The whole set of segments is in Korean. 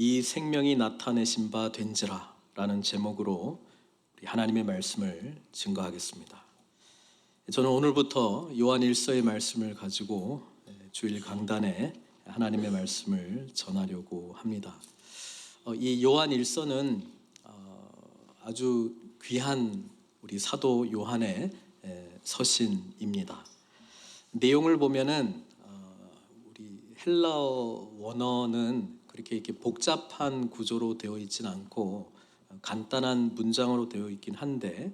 이 생명이 나타내신 바 된지라 라는 제목으로 우리 하나님의 말씀을 증거하겠습니다. 저는 오늘부터 요한 1서의 말씀을 가지고 주일 강단에 하나님의 말씀을 전하려고 합니다. 이 요한 1서는 아주 귀한 우리 사도 요한의 서신입니다. 내용을 보면은 우리 헬라어 원어는 그렇게 이렇게 복잡한 구조로 되어 있지는 않고 간단한 문장으로 되어 있긴 한데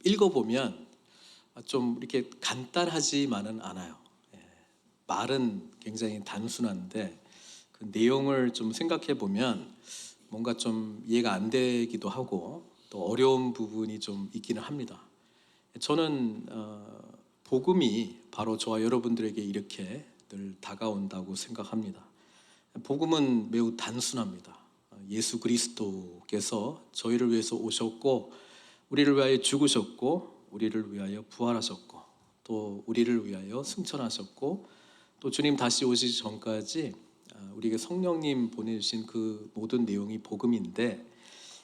읽어보면 좀 이렇게 간단하지만은 않아요. 말은 굉장히 단순한데 그 내용을 좀 생각해 보면 뭔가 좀 이해가 안 되기도 하고 또 어려운 부분이 좀 있기는 합니다. 저는 복음이 바로 저와 여러분들에게 이렇게 늘 다가온다고 생각합니다. 복음은 매우 단순합니다. 예수 그리스도께서 저희를 위해서 오셨고 우리를 위하여 죽으셨고 우리를 위하여 부활하셨고 또 우리를 위하여 승천하셨고 또 주님 다시 오시기 전까지 우리에게 성령님 보내주신 그 모든 내용이 복음인데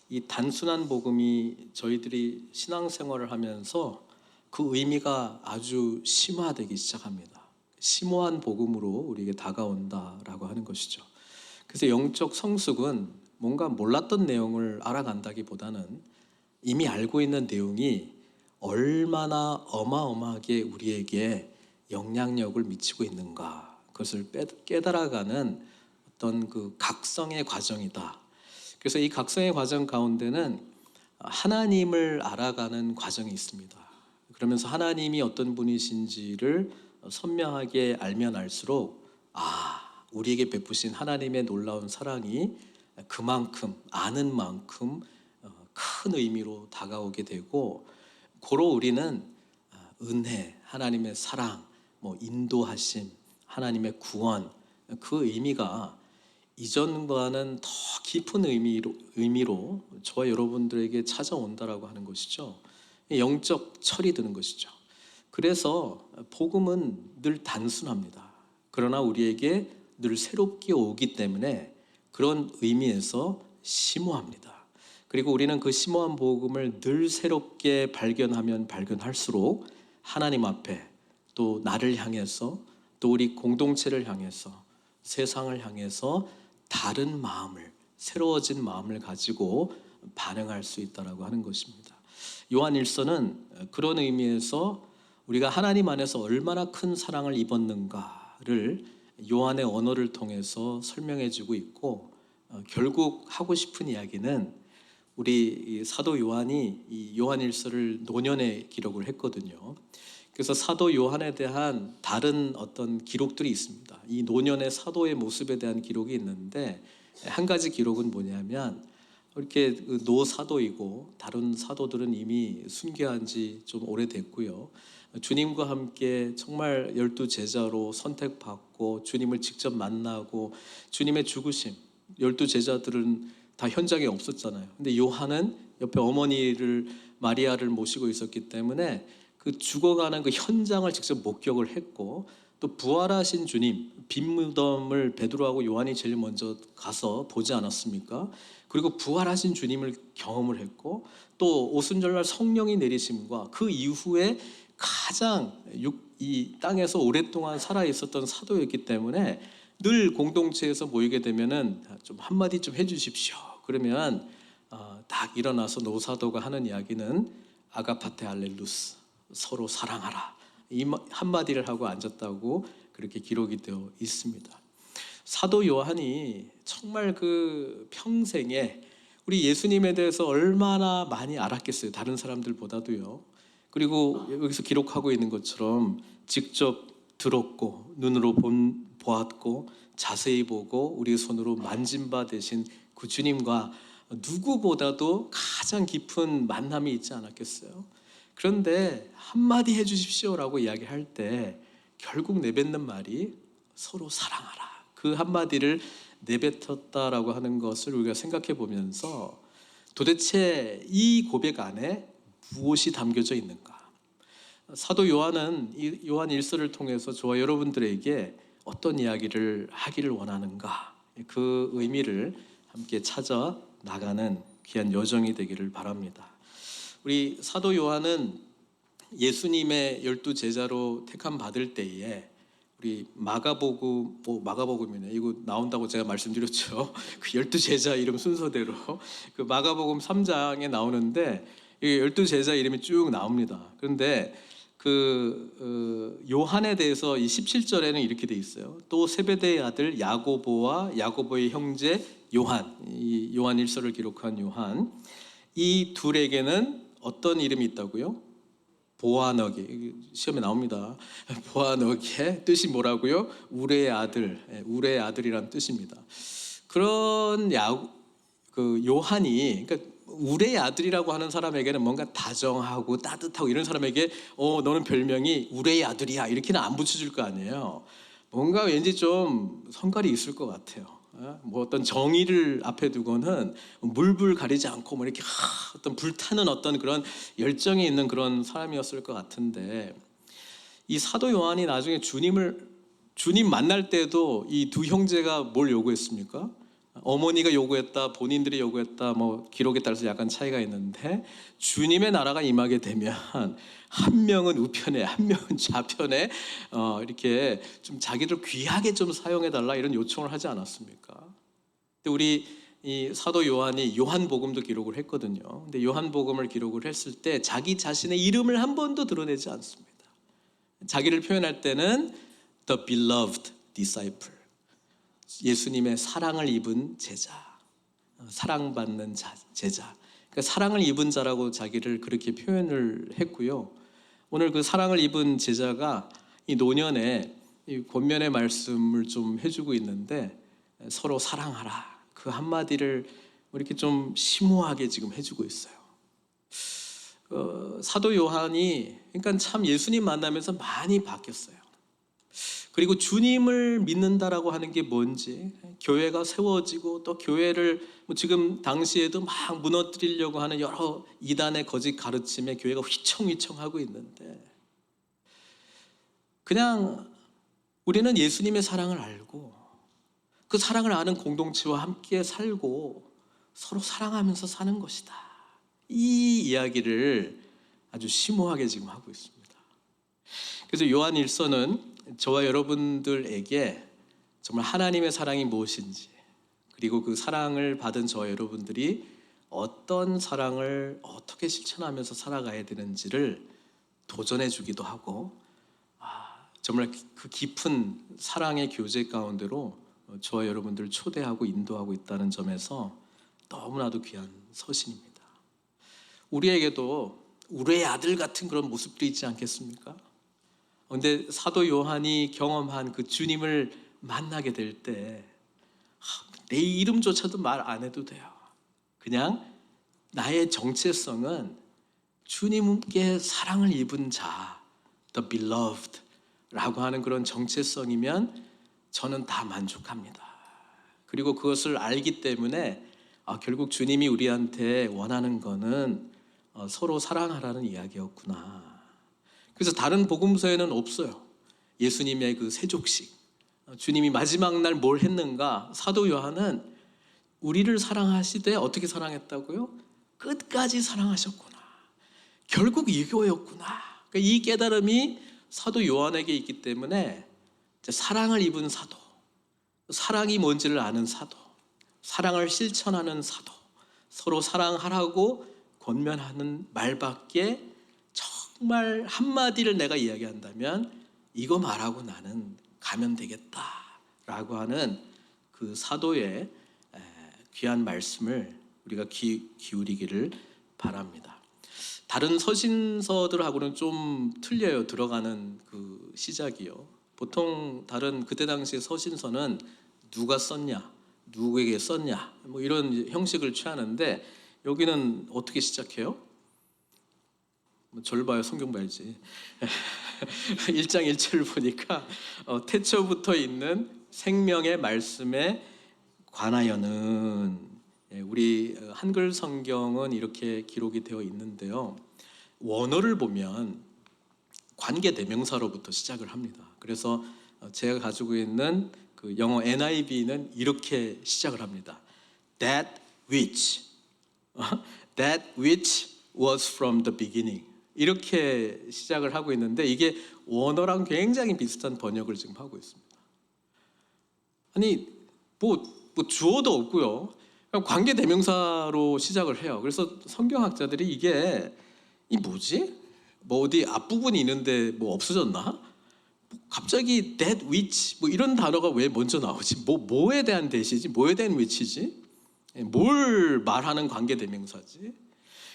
이 단순한 복음이 저희들이 신앙생활을 하면서 그 의미가 아주 심화되기 시작합니다. 심오한 복음으로 우리에게 다가온다라고 하는 것이죠. 그래서 영적 성숙은 뭔가 몰랐던 내용을 알아간다기보다는 이미 알고 있는 내용이 얼마나 어마어마하게 우리에게 영향력을 미치고 있는가, 그것을 깨달아가는 어떤 그 각성의 과정이다. 그래서 이 각성의 과정 가운데는 하나님을 알아가는 과정이 있습니다. 그러면서 하나님이 어떤 분이신지를 선명하게 알면 알수록 우리에게 베푸신 하나님의 놀라운 사랑이 그만큼 아는 만큼 큰 의미로 다가오게 되고 고로 우리는 은혜, 하나님의 사랑, 인도하심, 하나님의 구원 그 의미가 이전과는 더 깊은 의미로 저와 여러분들에게 찾아온다라고 하는 것이죠. 영적 철이 드는 것이죠. 그래서 복음은 늘 단순합니다. 그러나 우리에게 늘 새롭게 오기 때문에 그런 의미에서 심오합니다. 그리고 우리는 그 심오한 복음을 늘 새롭게 발견하면 발견할수록 하나님 앞에 또 나를 향해서 또 우리 공동체를 향해서 세상을 향해서 다른 마음을, 새로워진 마음을 가지고 반응할 수 있다라고 하는 것입니다. 요한 1서는 그런 의미에서 우리가 하나님 안에서 얼마나 큰 사랑을 입었는가를 요한의 언어를 통해서 설명해 주고 있고 결국 하고 싶은 이야기는 우리 사도 요한이 이 요한 1서를 노년에 기록을 했거든요. 그래서 사도 요한에 대한 다른 어떤 기록들이 있습니다. 이 노년의 사도의 모습에 대한 기록이 있는데 한 가지 기록은 뭐냐면 이렇게 노사도이고 다른 사도들은 이미 순교한 지 좀 오래됐고요. 주님과 함께 정말 12 제자로 선택받고 주님을 직접 만나고 주님의 죽으심 12 제자들은 다 현장에 없었잖아요. 근데 요한은 옆에 어머니를 마리아를 모시고 있었기 때문에 그 죽어가는 그 현장을 직접 목격을 했고 또 부활하신 주님 빈 무덤을 베드로하고 요한이 제일 먼저 가서 보지 않았습니까? 그리고 부활하신 주님을 경험을 했고 또 오순절날 성령이 내리심과 그 이후에 가장 이 땅에서 오랫동안 살아 있었던 사도였기 때문에 늘 공동체에서 모이게 되면은 좀 한마디 좀 해주십시오. 그러면 딱 일어나서 노사도가 하는 이야기는 아가파테 알렐루스 서로 사랑하라 이 한마디를 하고 앉았다고 그렇게 기록이 되어 있습니다. 사도 요한이 정말 그 평생에 우리 예수님에 대해서 얼마나 많이 알았겠어요. 다른 사람들보다도요. 그리고 여기서 기록하고 있는 것처럼 직접 들었고 눈으로 보았고 자세히 보고 우리 손으로 만진 바 되신 그 주님과 누구보다도 가장 깊은 만남이 있지 않았겠어요? 그런데 한마디 해주십시오라고 이야기할 때 결국 내뱉는 말이 서로 사랑하라. 그 한마디를 내뱉었다라고 하는 것을 우리가 생각해 보면서 도대체 이 고백 안에 무엇이 담겨져 있는가? 사도 요한은 이 요한 1서를 통해서 저와 여러분들에게 어떤 이야기를 하기를 원하는가? 그 의미를 함께 찾아 나가는 귀한 여정이 되기를 바랍니다. 우리 사도 요한은 예수님의 12제자로 택함 받을 때에 우리 마가복음이네. 이거 나온다고 제가 말씀드렸죠. 그 12제자 이름 순서대로 그 마가복음 3장에 나오는데 이 12제자 이름이 쭉 나옵니다. 그런데 요한에 대해서 이 17절에는 이렇게 돼 있어요. 또 세베대의 아들 야고보와 야고보의 형제 요한, 이 요한 1서를 기록한 요한, 이 둘에게는 어떤 이름이 있다고요? 보아너게, 시험에 나옵니다. 보아너게 뜻이 뭐라고요? 우레의 아들, 우레의 아들이란 뜻입니다. 그런 요한이, 그러니까 우레의 아들이라고 하는 사람에게는 뭔가 다정하고 따뜻하고 이런 사람에게 너는 별명이 우레의 아들이야 이렇게는 안 붙여줄 거 아니에요. 뭔가 왠지 좀 성깔이 있을 것 같아요. 뭐 어떤 정의를 앞에 두고는 물불 가리지 않고 뭐 이렇게 어떤 불타는 어떤 그런 열정이 있는 그런 사람이었을 것 같은데, 이 사도 요한이 나중에 주님 만날 때도 이 두 형제가 뭘 요구했습니까? 어머니가 요구했다, 본인들이 요구했다, 뭐 기록에 따라서 약간 차이가 있는데, 주님의 나라가 임하게 되면 한 명은 우편에, 한 명은 좌편에 이렇게 좀 자기를 귀하게 좀 사용해 달라 이런 요청을 하지 않았습니까? 근데 우리 이 사도 요한이 요한복음도 기록을 했거든요. 근데 요한복음을 기록을 했을 때 자기 자신의 이름을 한 번도 드러내지 않습니다. 자기를 표현할 때는 the beloved disciple, 예수님의 사랑을 입은 제자, 사랑받는 제자, 그러니까 사랑을 입은 자라고 자기를 그렇게 표현을 했고요. 오늘 그 사랑을 입은 제자가 이 노년에 이 권면의 말씀을 좀 해주고 있는데, 서로 사랑하라, 그 한마디를 이렇게 좀 심오하게 지금 해주고 있어요. 사도 요한이 그러니까 참 예수님 만나면서 많이 바뀌었어요. 그리고 주님을 믿는다라고 하는 게 뭔지, 교회가 세워지고 또 교회를 지금 당시에도 막 무너뜨리려고 하는 여러 이단의 거짓 가르침에 교회가 휘청휘청하고 있는데, 그냥 우리는 예수님의 사랑을 알고 그 사랑을 아는 공동체와 함께 살고 서로 사랑하면서 사는 것이다, 이 이야기를 아주 심오하게 지금 하고 있습니다. 그래서 요한 1서는 저와 여러분들에게 정말 하나님의 사랑이 무엇인지, 그리고 그 사랑을 받은 저와 여러분들이 어떤 사랑을 어떻게 실천하면서 살아가야 되는지를 도전해 주기도 하고, 정말 그 깊은 사랑의 교제 가운데로 저와 여러분들을 초대하고 인도하고 있다는 점에서 너무나도 귀한 서신입니다. 우리에게도 우리의 아들 같은 그런 모습들이 있지 않겠습니까? 그런데 사도 요한이 경험한 그 주님을 만나게 될 때 내 이름조차도 말 안 해도 돼요. 그냥 나의 정체성은 주님께 사랑을 입은 자, the beloved 라고 하는 그런 정체성이면 저는 다 만족합니다. 그리고 그것을 알기 때문에 결국 주님이 우리한테 원하는 거는 서로 사랑하라는 이야기였구나. 그래서 다른 복음서에는 없어요. 예수님의 그 세족식, 주님이 마지막 날 뭘 했는가, 사도 요한은 우리를 사랑하시되 어떻게 사랑했다고요? 끝까지 사랑하셨구나. 결국 이거였구나. 그러니까 이 깨달음이 사도 요한에게 있기 때문에 사랑을 입은 사도, 사랑이 뭔지를 아는 사도, 사랑을 실천하는 사도, 서로 사랑하라고 권면하는 말밖에, 정말 한마디를 내가 이야기한다면 이거 말하고 나는 가면 되겠다라고 하는 그 사도의 귀한 말씀을 우리가 기울이기를 바랍니다. 다른 서신서들하고는 좀 틀려요. 들어가는 그 시작이요. 보통 다른 그때 당시의 서신서는 누가 썼냐, 누구에게 썼냐, 뭐 이런 형식을 취하는데, 여기는 어떻게 시작해요? 절 봐요, 성경 봐야지. 1장 1절을 보니까 태초부터 있는 생명의 말씀에 관하여는, 우리 한글 성경은 이렇게 기록이 되어 있는데요. 원어를 보면 관계 대명사로부터 시작을 합니다. 그래서 제가 가지고 있는 그 그 영어 NIV는 이렇게 시작을 합니다. That which, that which was from the beginning. 이렇게 시작을 하고 있는데 이게 원어랑 굉장히 비슷한 번역을 지금 하고 있습니다. 아니 뭐 주어도 없고요. 그냥 관계대명사로 시작을 해요. 그래서 성경학자들이 이게 이 뭐지? 뭐 어디 앞부분이 있는데 뭐 없어졌나? 갑자기 that which 뭐 이런 단어가 왜 먼저 나오지? 뭐에 대한 대시지? 뭐에 대한 which지? 뭘 말하는 관계대명사지?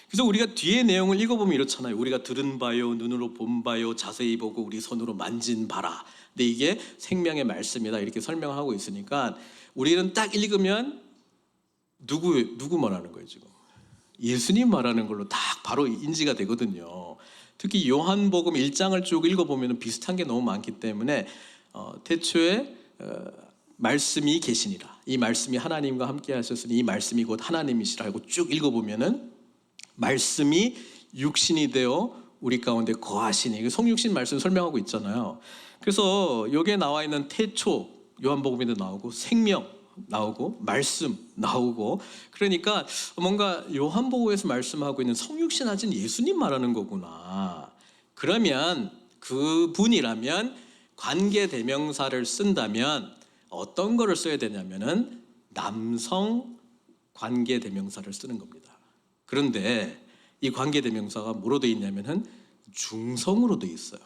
그래서 우리가 뒤에 내용을 읽어보면 이렇잖아요. 우리가 들은 바요, 눈으로 본 바요, 자세히 보고 우리 손으로 만진 바라. 근데 이게 생명의 말씀이다 이렇게 설명하고 있으니까 우리는 딱 읽으면 누구 말하는 거예요 지금? 예수님 말하는 걸로 딱 바로 인지가 되거든요. 특히 요한복음 1장을 쭉 읽어보면 비슷한 게 너무 많기 때문에 태초에 말씀이 계시니라. 이 말씀이 하나님과 함께 하셨으니 이 말씀이 곧 하나님이시라 하고 쭉 읽어보면은 말씀이 육신이 되어 우리 가운데 거하시니 성육신 말씀 설명하고 있잖아요. 그래서 여기에 나와 있는 태초 요한복음에도 나오고 생명 나오고 말씀 나오고 그러니까 뭔가 요한복음에서 말씀하고 있는 성육신하신 예수님 말하는 거구나. 그러면 그분이라면 관계대명사를 쓴다면 어떤 거를 써야 되냐면은 남성 관계대명사를 쓰는 겁니다. 그런데 이 관계대명사가 뭐로 되어 있냐면은 중성으로 되어 있어요.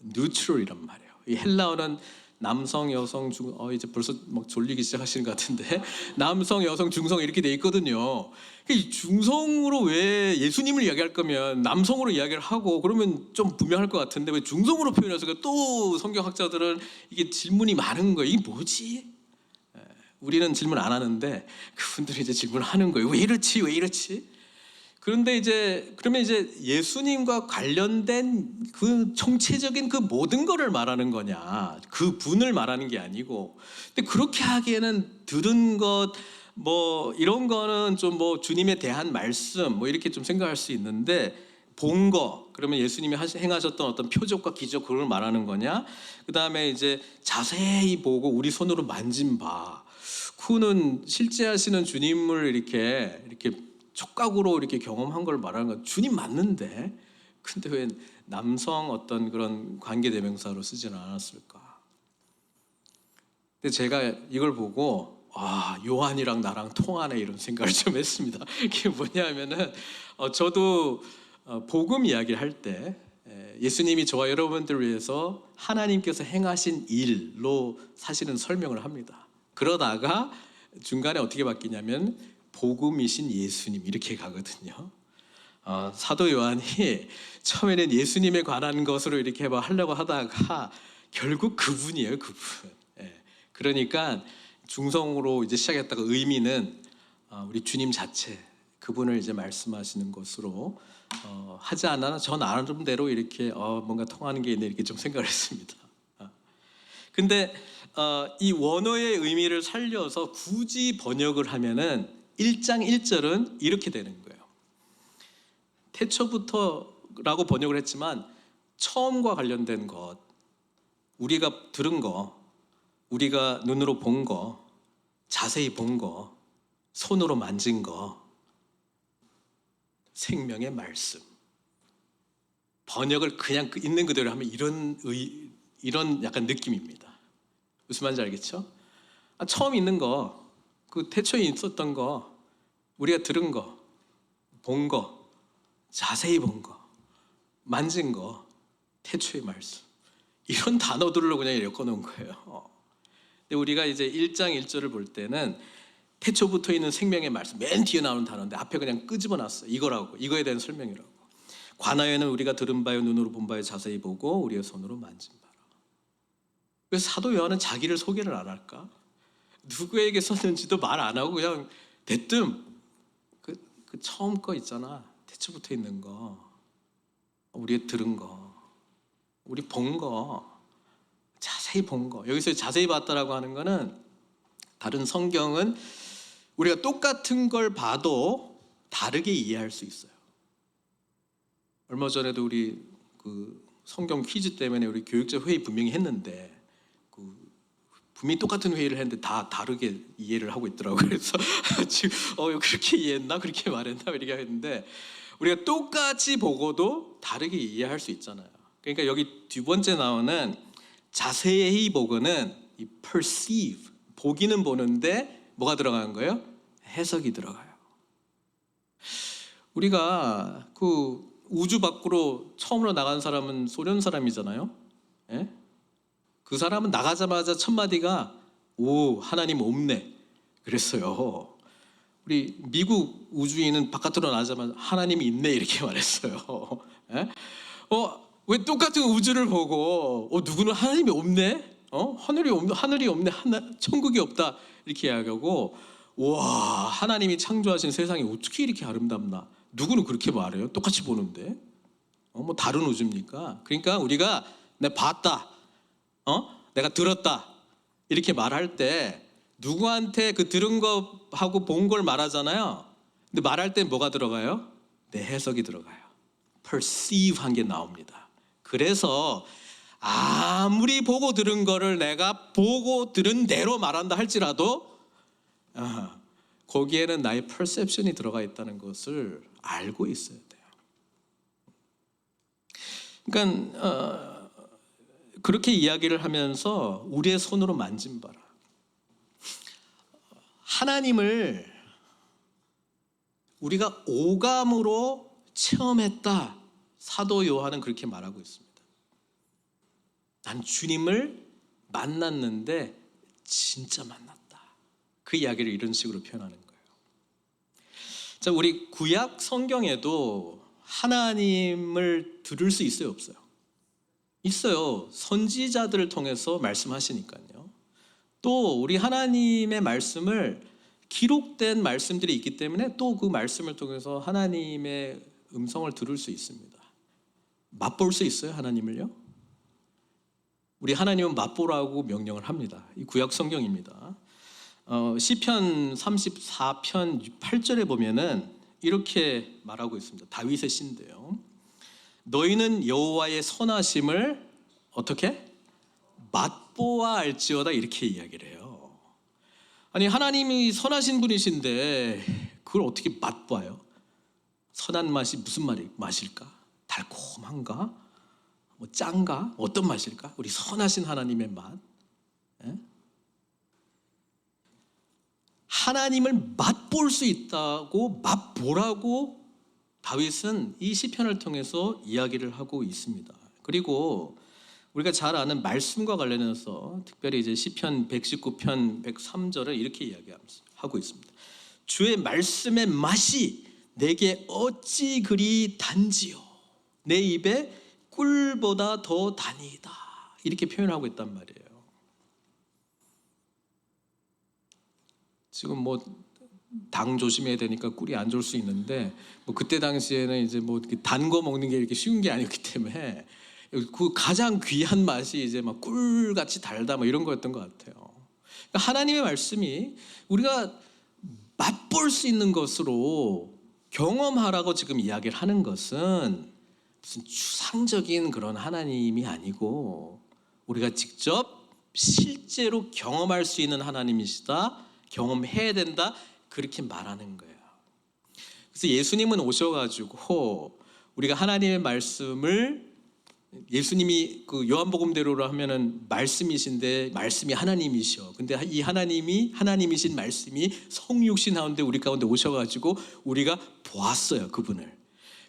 neutral이란 말이에요. 이 헬라어는 남성, 여성, 이제 벌써 막 졸리기 시작하시는 것 같은데 남성, 여성, 중성 이렇게 돼 있거든요. 이 중성으로 왜 예수님을 이야기할 거면 남성으로 이야기를 하고 그러면 좀 분명할 것 같은데 왜 중성으로 표현해서 또 성경학자들은 이게 질문이 많은 거예요. 이게 뭐지? 우리는 질문 안 하는데 그분들이 이제 질문하는 거예요. 왜 이렇지? 왜 이렇지? 그런데 그러면 예수님과 관련된 그 총체적인 그 모든 거를 말하는 거냐? 그 분을 말하는 게 아니고. 근데 그렇게 하기에는 들은 것, 뭐 이런 거는 좀 뭐 주님에 대한 말씀, 뭐 이렇게 좀 생각할 수 있는데 본 거, 그러면 예수님이 행하셨던 어떤 표적과 기적 그걸 말하는 거냐? 그 다음에 이제 자세히 보고 우리 손으로 만진 바, 그는 실제 하시는 주님을 이렇게 촉각으로 이렇게 경험한 걸 말하는 건 주님 맞는데 근데 왜 남성 어떤 그런 관계대명사로 쓰지는 않았을까? 근데 제가 이걸 보고 요한이랑 나랑 통하네 이런 생각을 좀 했습니다. 그게 뭐냐면은 저도 복음 이야기를 할 때 예수님이 저와 여러분들을 위해서 하나님께서 행하신 일로 사실은 설명을 합니다. 그러다가 중간에 어떻게 바뀌냐면 복음이신 예수님 이렇게 가거든요. 사도 요한이 처음에는 예수님에 관한 것으로 이렇게 하려고 하다가 결국 그분이에요, 그분. 그러니까 중성으로 이제 시작했다가 의미는 우리 주님 자체 그분을 이제 말씀하시는 것으로 하지 않나 저 나름대로 이렇게 뭔가 통하는 게 있네 이렇게 좀 생각을 했습니다. 근데 이 원어의 의미를 살려서 굳이 번역을 하면은 1장 1절은 이렇게 되는 거예요. 태초부터라고 번역을 했지만 처음과 관련된 것, 우리가 들은 거, 우리가 눈으로 본 거, 자세히 본 거, 손으로 만진 거, 생명의 말씀. 번역을 그냥 있는 그대로 하면 이런 약간 느낌입니다. 무슨 말인지 알겠죠? 처음 있는 거, 그 태초에 있었던 거, 우리가 들은 거, 본 거, 자세히 본 거, 만진 거, 태초의 말씀. 이런 단어들로 그냥 엮어놓은 거예요. 근데 우리가 이제 1장 1절을 볼 때는 태초부터 있는 생명의 말씀, 맨 뒤에 나오는 단어인데 앞에 그냥 끄집어놨어요. 이거라고, 이거에 대한 설명이라고. 관하여는 우리가 들은 바요, 눈으로 본 바요 자세히 보고 우리의 손으로 만진 바라. 그래서 사도 요한은 자기를 소개를 안 할까? 누구에게 썼는지도 말 안 하고 그냥 대뜸 그 처음 거 있잖아. 태초부터 있는 거, 우리 들은 거, 우리 본 거, 자세히 본 거. 여기서 자세히 봤다라고 하는 거는 다른 성경은 우리가 똑같은 걸 봐도 다르게 이해할 수 있어요. 얼마 전에도 우리 그 성경 퀴즈 때문에 우리 교육자 회의 분명히 했는데 분명히 똑같은 회의를 했는데 다 다르게 이해를 하고 있더라고요. 그래서 지금 그렇게 이해했나 그렇게 말했나 이렇게 했는데, 우리가 똑같이 보고도 다르게 이해할 수 있잖아요. 그러니까 여기 두 번째 나오는 자세히 보고는 이 perceive, 보기는 보는데 뭐가 들어가는 거예요? 해석이 들어가요. 우리가 그 우주 밖으로 처음으로 나간 사람은 소련 사람이잖아요. 예? 그 사람은 나가자마자 첫 마디가 오, 하나님 없네 그랬어요. 우리 미국 우주인은 바깥으로 나가자마자 하나님이 있네 이렇게 말했어요. 예? 왜 똑같은 우주를 보고 누구는 하나님이 없네? 하늘이 없네, 천국이 없다 이렇게 이야기하고, 와, 하나님이 창조하신 세상이 어떻게 이렇게 아름답나? 누구는 그렇게 말해요? 똑같이 보는데. 뭐 다른 우주입니까? 그러니까 우리가 내가 봤다, 내가 들었다 이렇게 말할 때 누구한테 그 들은 거하고 본 걸 말하잖아요. 근데 말할 때 뭐가 들어가요? 내 해석이 들어가요. perceive 한 게 나옵니다. 그래서 아무리 보고 들은 거를 내가 보고 들은 대로 말한다 할지라도 거기에는 나의 perception이 들어가 있다는 것을 알고 있어야 돼요. 그러니까 그렇게 이야기를 하면서 우리의 손으로 만진 바라, 하나님을 우리가 오감으로 체험했다. 사도 요한은 그렇게 말하고 있습니다. 난 주님을 만났는데 진짜 만났다. 그 이야기를 이런 식으로 표현하는 거예요. 자, 우리 구약 성경에도 하나님을 들을 수 있어요, 없어요? 있어요. 선지자들을 통해서 말씀하시니까요. 또 우리 하나님의 말씀을 기록된 말씀들이 있기 때문에 또 그 말씀을 통해서 하나님의 음성을 들을 수 있습니다. 맛볼 수 있어요, 하나님을요? 우리 하나님은 맛보라고 명령을 합니다. 이 구약 성경입니다. 시편 34편 8절에 보면은 이렇게 말하고 있습니다. 다윗의 시인데요. 너희는 여호와의 선하심을 어떻게? 맛보아 알지어다 이렇게 이야기를 해요. 아니, 하나님이 선하신 분이신데 그걸 어떻게 맛봐요? 선한 맛이 무슨 맛일까? 달콤한가? 뭐 짠가? 어떤 맛일까? 우리 선하신 하나님의 맛. 예? 하나님을 맛볼 수 있다고, 맛보라고 다윗은 이 시편을 통해서 이야기를 하고 있습니다. 그리고 우리가 잘 아는 말씀과 관련해서 특별히 이제 시편 119편 103절을 이렇게 이야기하고 있습니다. 주의 말씀의 맛이 내게 어찌 그리 단지요, 내 입에 꿀보다 더 다니이다, 이렇게 표현하고 있단 말이에요. 지금 뭐 당 조심해야 되니까 꿀이 안 좋을 수 있는데, 뭐 그때 당시에는 이제 뭐 단 거 먹는 게 이렇게 쉬운 게 아니었기 때문에 그 가장 귀한 맛이 이제 막 꿀같이 달다 뭐 이런 거였던 것 같아요. 그러니까 하나님의 말씀이 우리가 맛볼 수 있는 것으로 경험하라고 지금 이야기를 하는 것은 무슨 추상적인 그런 하나님이 아니고 우리가 직접 실제로 경험할 수 있는 하나님이시다, 경험해야 된다, 그렇게 말하는 거예요. 그래서 예수님은 오셔가지고 우리가 하나님의 말씀을, 예수님이 그 요한복음대로로 하면은 말씀이신데 말씀이 하나님이셔. 근데 이 하나님이신 말씀이 성육신 가운데 우리 가운데 오셔가지고 우리가 보았어요, 그분을.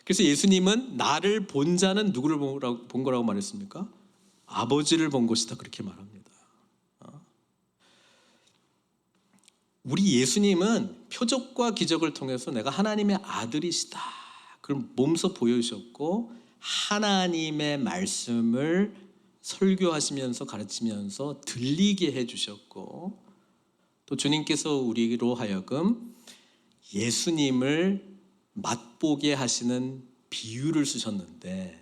그래서 예수님은 나를 본 자는 누구를 본 거라고 말했습니까? 아버지를 본 것이다, 그렇게 말합니다. 우리 예수님은 표적과 기적을 통해서 내가 하나님의 아들이시다, 그걸 몸소 보여주셨고, 하나님의 말씀을 설교하시면서 가르치면서 들리게 해주셨고, 또 주님께서 우리로 하여금 예수님을 맛보게 하시는 비유를 쓰셨는데,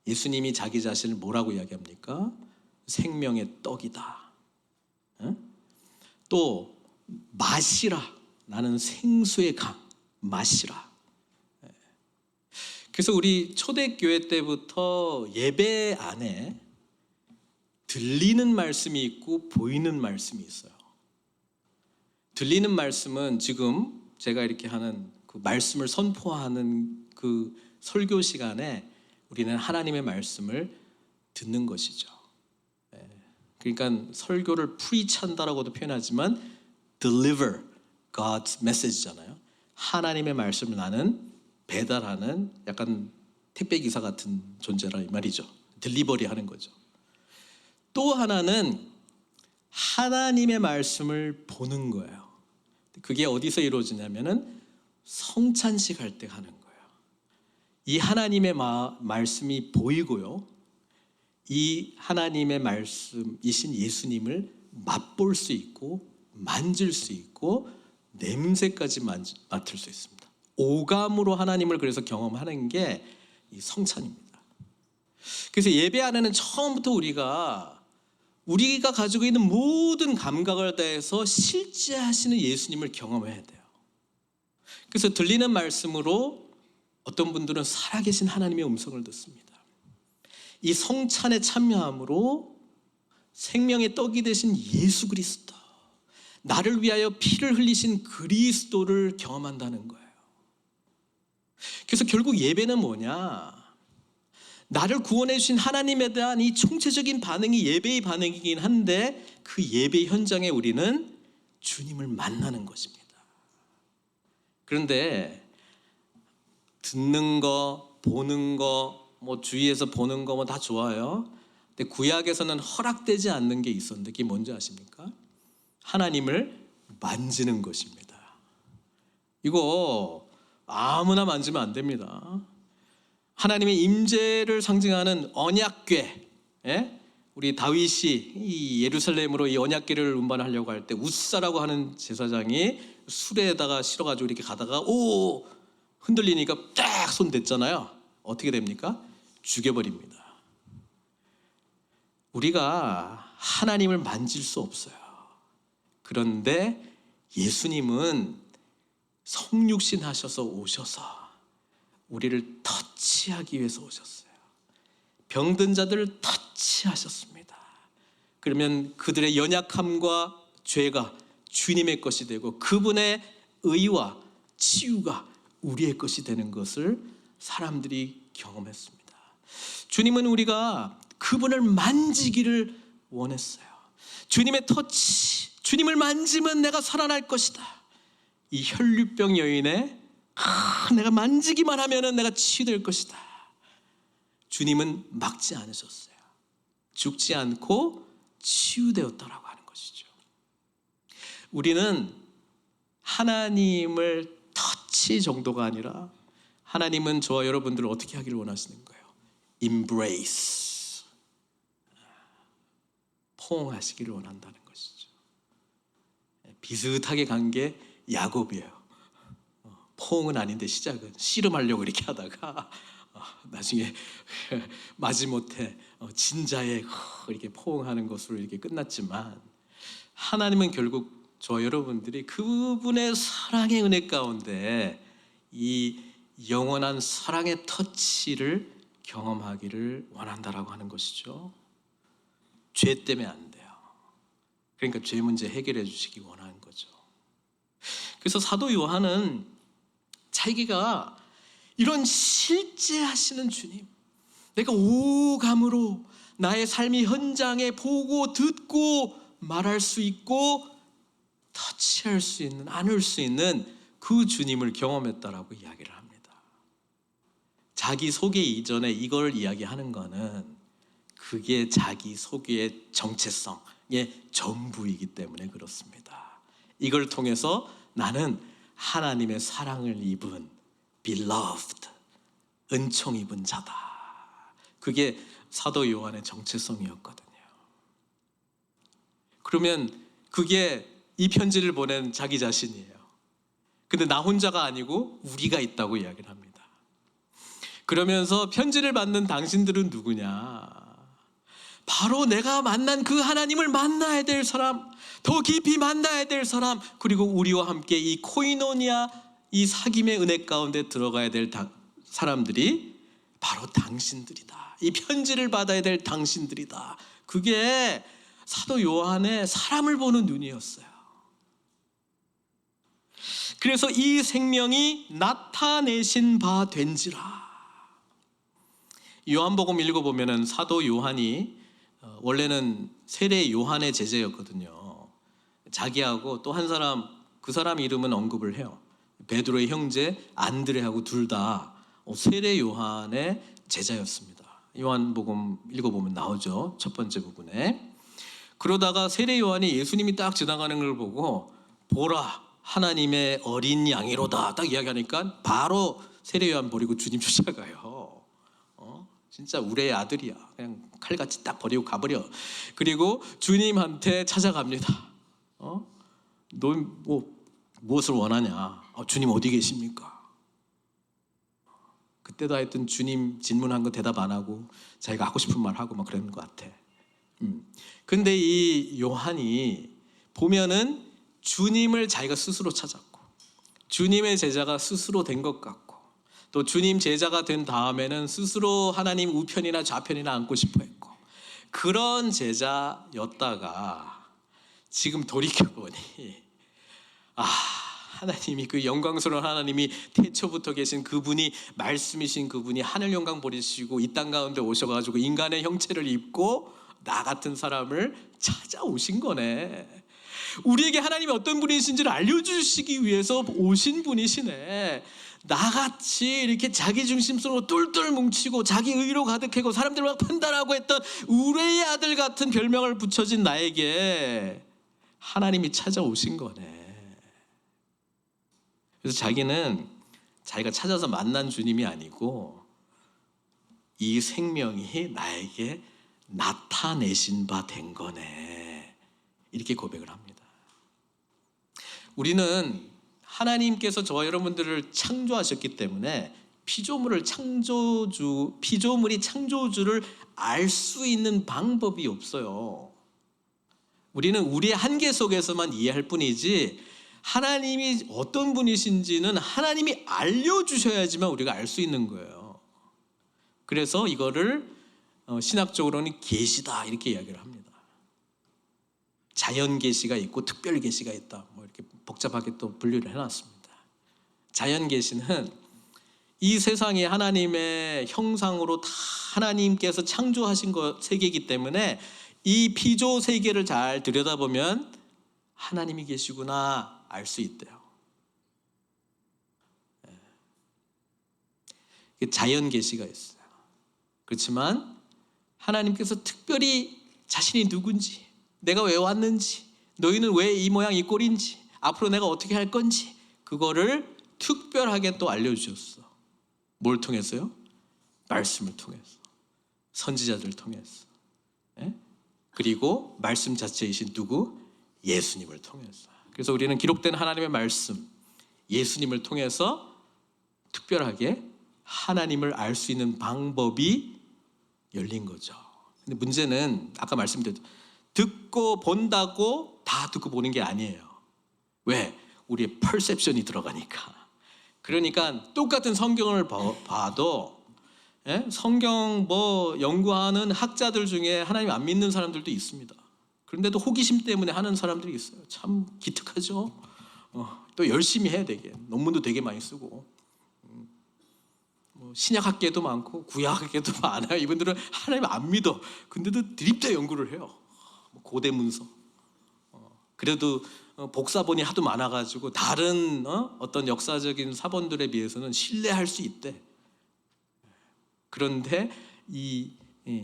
예수님이 자기 자신을 뭐라고 이야기합니까? 생명의 떡이다. 또 마시라, 나는 생수의 강, 마시라. 그래서 우리 초대교회 때부터 예배 안에 들리는 말씀이 있고 보이는 말씀이 있어요. 들리는 말씀은 지금 제가 이렇게 하는 그 말씀을 선포하는 그 설교 시간에 우리는 하나님의 말씀을 듣는 것이죠. 그러니까 설교를 preach한다라고도 표현하지만 deliver God's message잖아요. 하나님의 말씀을 나는 배달하는 약간 택배 기사 같은 존재라 이 말이죠. 딜리버리 하는 거죠. 또 하나는 하나님의 말씀을 보는 거예요. 그게 어디서 이루어지냐면은 성찬식 할 때 하는 거예요. 이 하나님의 말씀이 보이고요. 이 하나님의 말씀이신 예수님을 맛볼 수 있고 만질 수 있고 냄새까지 맡을 수 있습니다. 오감으로 하나님을 그래서 경험하는 게 이 성찬입니다. 그래서 예배 안에는 처음부터 우리가 가지고 있는 모든 감각을 다해서 실제 하시는 예수님을 경험해야 돼요. 그래서 들리는 말씀으로 어떤 분들은 살아계신 하나님의 음성을 듣습니다. 이 성찬에 참여함으로 생명의 떡이 되신 예수 그리스도, 나를 위하여 피를 흘리신 그리스도를 경험한다는 거예요. 그래서 결국 예배는 뭐냐? 나를 구원해 주신 하나님에 대한 이 총체적인 반응이 예배의 반응이긴 한데 그 예배 현장에 우리는 주님을 만나는 것입니다. 그런데 듣는 거, 보는 거, 뭐 주위에서 보는 거 뭐 다 좋아요. 근데 구약에서는 허락되지 않는 게 있었는데 그게 뭔지 아십니까? 하나님을 만지는 것입니다. 이거 아무나 만지면 안 됩니다. 하나님의 임재를 상징하는 언약궤, 우리 다윗이 이 예루살렘으로 이 언약궤를 운반하려고 할 때 우사라고 하는 제사장이 수레에다가 실어가지고 이렇게 가다가 흔들리니까 딱 손 댔잖아요. 어떻게 됩니까? 죽여버립니다. 우리가 하나님을 만질 수 없어요. 그런데 예수님은 성육신 하셔서 오셔서 우리를 터치하기 위해서 오셨어요. 병든 자들을 터치하셨습니다. 그러면 그들의 연약함과 죄가 주님의 것이 되고 그분의 의와 치유가 우리의 것이 되는 것을 사람들이 경험했습니다. 주님은 우리가 그분을 만지기를 원했어요. 주님의 터치, 주님을 만지면 내가 살아날 것이다. 이 혈류병 여인의 내가 만지기만 하면 내가 치유될 것이다. 주님은 막지 않으셨어요. 죽지 않고 치유되었다라고 하는 것이죠. 우리는 하나님을 터치 정도가 아니라 하나님은 저와 여러분들을 어떻게 하기를 원하시는 거예요? Embrace, 포옹하시기를 원한다는 것이죠. 비슷하게 간 게 야곱이에요. 포옹은 아닌데 시작은 씨름하려고 이렇게 하다가 나중에 마지못해 진자에 이렇게 포옹하는 것으로 이렇게 끝났지만 하나님은 결국 저 여러분들이 그분의 사랑의 은혜 가운데 이 영원한 사랑의 터치를 경험하기를 원한다라고 하는 것이죠. 죄 때문에 안 돼요. 그러니까 죄 문제 해결해 주시기 원하는 거죠. 그래서 사도 요한은 자기가 이런 실제 하시는 주님, 내가 오감으로 나의 삶이 현장에 보고 듣고 말할 수 있고 터치할 수 있는, 안을 수 있는 그 주님을 경험했다라고 이야기를 합니다. 자기 소개 이전에 이걸 이야기하는 거는 그게 자기 소개의 정체성의 전부이기 때문에 그렇습니다. 이걸 통해서 나는 하나님의 사랑을 입은 beloved, 은총 입은 자다. 그게 사도 요한의 정체성이었거든요. 그러면 그게 이 편지를 보낸 자기 자신이에요. 근데 나 혼자가 아니고 우리가 있다고 이야기를 합니다. 그러면서 편지를 받는 당신들은 누구냐? 바로 내가 만난 그 하나님을 만나야 될 사람, 더 깊이 만나야 될 사람, 그리고 우리와 함께 이 코이노니아, 이 사귐의 은혜 가운데 들어가야 될 사람들이 바로 당신들이다. 이 편지를 받아야 될 당신들이다. 그게 사도 요한의 사람을 보는 눈이었어요. 그래서 이 생명이 나타내신 바 된지라. 요한복음 읽어보면 사도 요한이 원래는 세례 요한의 제자였거든요. 자기하고 또 한 사람, 그 사람 이름은 언급을 해요. 베드로의 형제 안드레하고 둘 다 세례 요한의 제자였습니다. 요한복음 읽어보면 나오죠. 첫 번째 부분에. 그러다가 세례 요한이 예수님이 딱 지나가는 걸 보고 보라 하나님의 어린 양이로다 딱 이야기하니까 바로 세례 요한 버리고 주님 쫓아가요. 진짜 우리의 아들이야. 그냥 칼같이 딱 버리고 가버려. 그리고 주님한테 찾아갑니다. 너 무엇을 원하냐? 주님 어디 계십니까? 그때도 하여튼 주님 질문한 거 대답 안 하고 자기가 하고 싶은 말 하고 막 그러는 것 같아. 근데 이 요한이 보면은 주님을 자기가 스스로 찾았고 주님의 제자가 스스로 된 것 같고 또 주님 제자가 된 다음에는 스스로 하나님 우편이나 좌편이나 앉고 싶어 했고 그런 제자였다가 지금 돌이켜보니 하나님이 그 영광스러운 하나님이 태초부터 계신 그분이 말씀이신 그분이 하늘 영광 버리시고 이 땅 가운데 오셔가지고 인간의 형체를 입고 나 같은 사람을 찾아오신 거네. 우리에게 하나님이 어떤 분이신지를 알려주시기 위해서 오신 분이시네. 나같이 이렇게 자기중심성으로 똘똘 뭉치고 자기 의로 가득하고 사람들을 막 판단하고 했던 우레의 아들 같은 별명을 붙여진 나에게 하나님이 찾아오신 거네. 그래서 자기는 자기가 찾아서 만난 주님이 아니고 이 생명이 나에게 나타내신 바 된 거네. 이렇게 고백을 합니다. 우리는 하나님께서 저와 여러분들을 창조하셨기 때문에 피조물이 창조주를 알 수 있는 방법이 없어요. 우리는 우리의 한계 속에서만 이해할 뿐이지 하나님이 어떤 분이신지는 하나님이 알려주셔야지만 우리가 알 수 있는 거예요. 그래서 이거를 신학적으로는 계시다 이렇게 이야기를 합니다. 자연 계시가 있고 특별 계시가 있다. 뭐 이렇게 복잡하게 또 분류를 해놨습니다. 자연 계시는 이 세상이 하나님의 형상으로 다 하나님께서 창조하신 세계이기 때문에 이 피조 세계를 잘 들여다보면 하나님이 계시구나 알 수 있대요. 자연 계시가 있어요. 그렇지만 하나님께서 특별히 자신이 누군지, 내가 왜 왔는지, 너희는 왜 이 모양 이 꼴인지, 앞으로 내가 어떻게 할 건지 그거를 특별하게 또 알려주셨어. 뭘 통해서요? 말씀을 통해서, 선지자들을 통해서, 그리고 말씀 자체이신 누구? 예수님을 통해서. 그래서 우리는 기록된 하나님의 말씀, 예수님을 통해서 특별하게 하나님을 알 수 있는 방법이 열린 거죠. 근데 문제는 아까 말씀드렸죠. 듣고 본다고 다 듣고 보는 게 아니에요. 왜? 우리의 퍼셉션이 들어가니까. 그러니까 똑같은 성경을 봐도 성경 연구하는 학자들 중에 하나님 안 믿는 사람들도 있습니다. 그런데도 호기심 때문에 하는 사람들이 있어요. 참 기특하죠. 또 열심히 해야 되게. 논문도 되게 많이 쓰고. 신약학계도 많고 구약학계도 많아요. 이분들은 하나님 안 믿어. 근데도 드립대 연구를 해요. 고대 문서. 그래도 복사본이 하도 많아가지고 다른 어떤 역사적인 사본들에 비해서는 신뢰할 수 있대. 그런데 이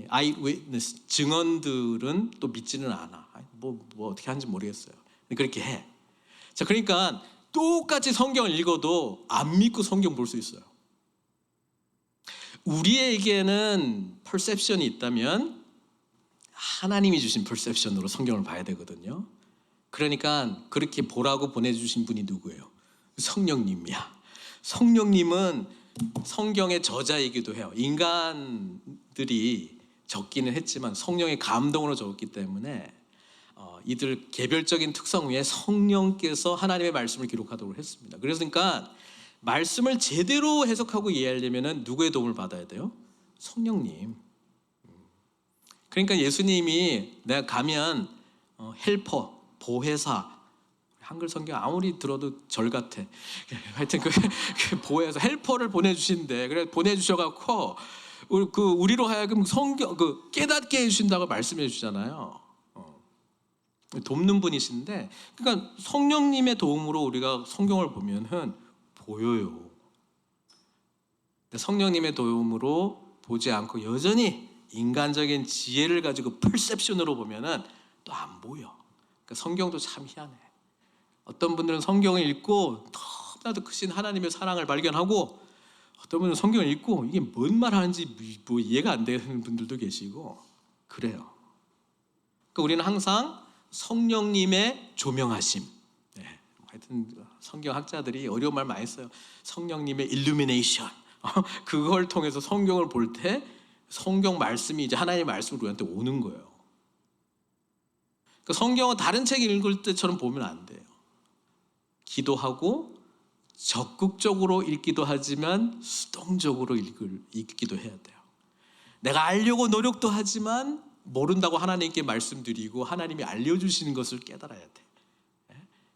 아이위트니스 증언들은 또 믿지는 않아. 뭐 어떻게 하는지 모르겠어요. 그렇게 해. 자, 그러니까 똑같이 성경을 읽어도 안 믿고 성경 볼 수 있어요. 우리에게는 퍼셉션이 있다면 하나님이 주신 퍼셉션으로 성경을 봐야 되거든요. 그러니까 그렇게 보라고 보내주신 분이 누구예요? 성령님이야. 성령님은 성경의 저자이기도 해요. 인간들이 적기는 했지만 성령의 감동으로 적었기 때문에 이들 개별적인 특성 위에 성령께서 하나님의 말씀을 기록하도록 했습니다. 그러니까 말씀을 제대로 해석하고 이해하려면 누구의 도움을 받아야 돼요? 성령님. 그러니까 예수님이 내가 가면 헬퍼, 보혜사, 한글 성경 아무리 들어도 절 같아. 하여튼 그 보혜사, 헬퍼를 보내주신대. 그래 보내주셔갖고 우리로 하여금 성경 깨닫게 해주신다고 말씀해 주잖아요. 돕는 분이신데, 그러니까 성령님의 도움으로 우리가 성경을 보면은 보여요. 성령님의 도움으로 보지 않고 여전히 인간적인 지혜를 가지고 퍼셉션으로 보면은 또 안 보여. 그러니까 성경도 참 희한해. 어떤 분들은 성경을 읽고 너무나도 크신 하나님의 사랑을 발견하고, 어떤 분은 성경을 읽고 이게 뭔 말 하는지 뭐 이해가 안 되는 분들도 계시고 그래요. 그러니까 우리는 항상 성령님의 조명하심, 하여튼 성경학자들이 어려운 말 많이 써요. 성령님의 일루미네이션, 그걸 통해서 성경을 볼 때 성경 말씀이 이제 하나님의 말씀으로 우리한테 오는 거예요. 그러니까 성경은 다른 책 읽을 때처럼 보면 안 돼요. 기도하고 적극적으로 읽기도 하지만 수동적으로 읽기도 해야 돼요. 내가 알려고 노력도 하지만 모른다고 하나님께 말씀드리고 하나님이 알려주시는 것을 깨달아야 돼.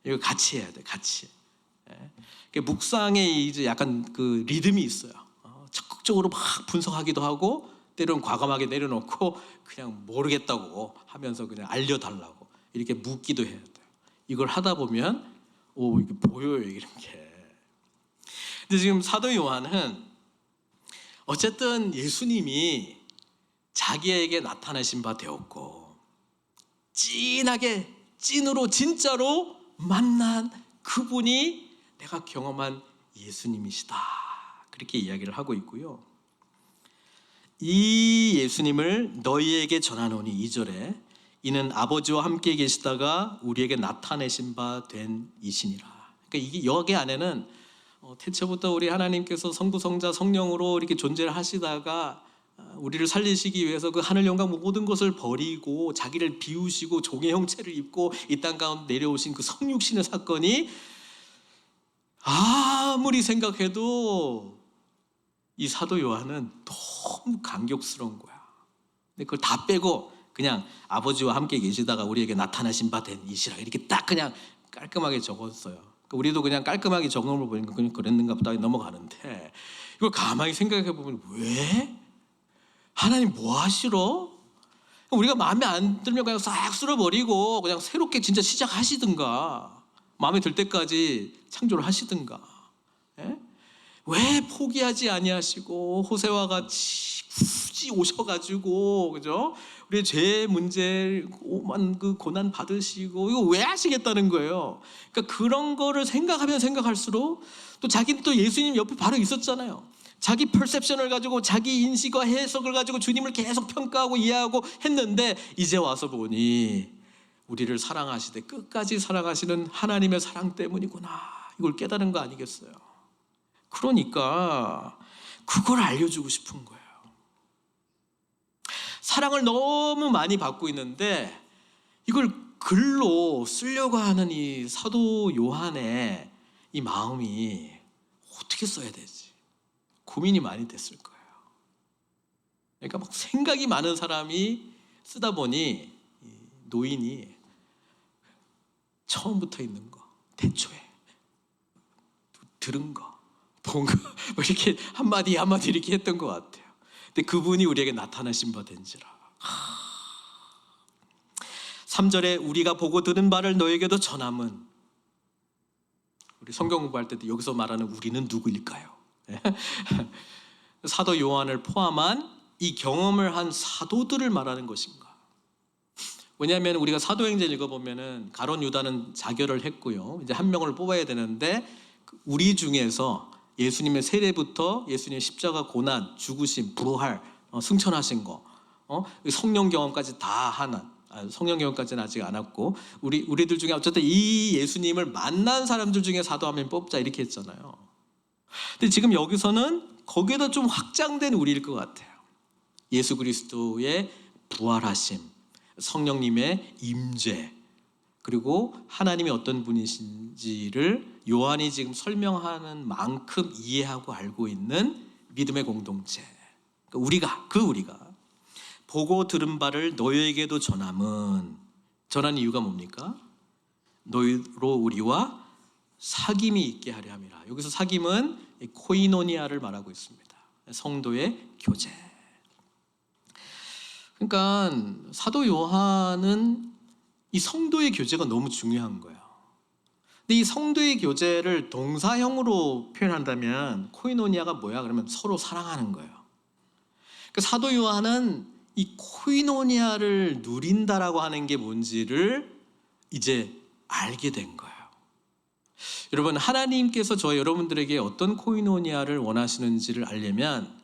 이거 같이 해야 돼, 같이. 묵상에 이제 약간 그 리듬이 있어요. 적극적으로 막 분석하기도 하고, 때로는 과감하게 내려놓고 그냥 모르겠다고 하면서 그냥 알려달라고 이렇게 묻기도 해야 돼요. 이걸 하다 보면 이게 보여요, 이렇게. 근데 지금 사도 요한은 어쨌든 예수님이 자기에게 나타나신 바 되었고, 찐으로 진짜로 만난 그분이 내가 경험한 예수님이시다, 그렇게 이야기를 하고 있고요. 이 예수님을 너희에게 전하노니, 2절에 이는 아버지와 함께 계시다가 우리에게 나타내신 바 된 이시니라. 그러니까 이게 여기 안에는 태초부터 우리 하나님께서 성부, 성자, 성령으로 이렇게 존재를 하시다가 우리를 살리시기 위해서 그 하늘 영광 모든 것을 버리고 자기를 비우시고 종의 형체를 입고 이 땅 가운데 내려오신 그 성육신의 사건이 아무리 생각해도 이 사도 요한은 너무 감격스러운 거야. 근데 그걸 다 빼고 그냥 아버지와 함께 계시다가 우리에게 나타나신 바 된 이시라, 이렇게 딱 그냥 깔끔하게 적었어요. 그러니까 우리도 그냥 깔끔하게 적은 걸 보니까 그냥 그랬는가 보다 넘어가는데, 이걸 가만히 생각해 보면 왜? 하나님 뭐 하시러? 우리가 마음에 안 들면 그냥 싹 쓸어버리고 그냥 새롭게 진짜 시작하시든가, 마음에 들 때까지 창조를 하시든가. 왜 포기하지 아니하시고 호세와 같이 굳이 오셔가지고, 그죠? 우리의 죄 문제 오만 그 고난 받으시고 이거 왜 하시겠다는 거예요? 그러니까 그런 거를 생각하면 생각할수록 또 자기는 또 예수님 옆에 바로 있었잖아요. 자기 퍼셉션을 가지고 자기 인식과 해석을 가지고 주님을 계속 평가하고 이해하고 했는데, 이제 와서 보니 우리를 사랑하시되 끝까지 사랑하시는 하나님의 사랑 때문이구나, 이걸 깨달은 거 아니겠어요? 그러니까 그걸 알려주고 싶은 거예요. 사랑을 너무 많이 받고 있는데 이걸 글로 쓰려고 하는 이 사도 요한의 이 마음이 어떻게 써야 되지? 고민이 많이 됐을 거예요. 그러니까 막 생각이 많은 사람이 쓰다 보니 노인이 처음부터 있는 거, 태초에 들은 거, 본 거, 뭐 이렇게 한마디 한마디 이렇게 했던 것 같아요. 근데 그분이 우리에게 나타나신 바 된지라. 3절에 우리가 보고 들은 바를 너에게도 전함은, 우리 성경 공부할 때도 여기서 말하는 우리는 누구일까요? 사도 요한을 포함한 이 경험을 한 사도들을 말하는 것인가? 왜냐하면 우리가 사도행전 읽어보면은 가룟 유다는 자결을 했고요, 이제 한 명을 뽑아야 되는데 우리 중에서 예수님의 세례부터 예수님의 십자가 고난, 죽으심, 부활, 승천하신 거, 성령 경험까지 다 하는, 성령 경험까지는 아직 안 왔고, 우리들 중에 어쨌든 이 예수님을 만난 사람들 중에 사도 한 명 뽑자, 이렇게 했잖아요. 근데 지금 여기서는 거기에다 좀 확장된 우리일 것 같아요. 예수 그리스도의 부활하심, 성령님의 임재, 그리고 하나님이 어떤 분이신지를 요한이 지금 설명하는 만큼 이해하고 알고 있는 믿음의 공동체, 우리가 보고 들은 바를 너희에게도 전함은, 전한 이유가 뭡니까? 너희로 우리와 사귐이 있게 하려 함이라. 여기서 사귐은 코이노니아를 말하고 있습니다. 성도의 교제. 그러니까 사도 요한은 이 성도의 교제가 너무 중요한 거예요. 근데 이 성도의 교제를 동사형으로 표현한다면 코이노니아가 뭐야? 그러면 서로 사랑하는 거예요. 그러니까 사도 요한은 이 코이노니아를 누린다라고 하는 게 뭔지를 이제 알게 된 거예요. 여러분, 하나님께서 저와 여러분들에게 어떤 코이노니아를 원하시는지를 알려면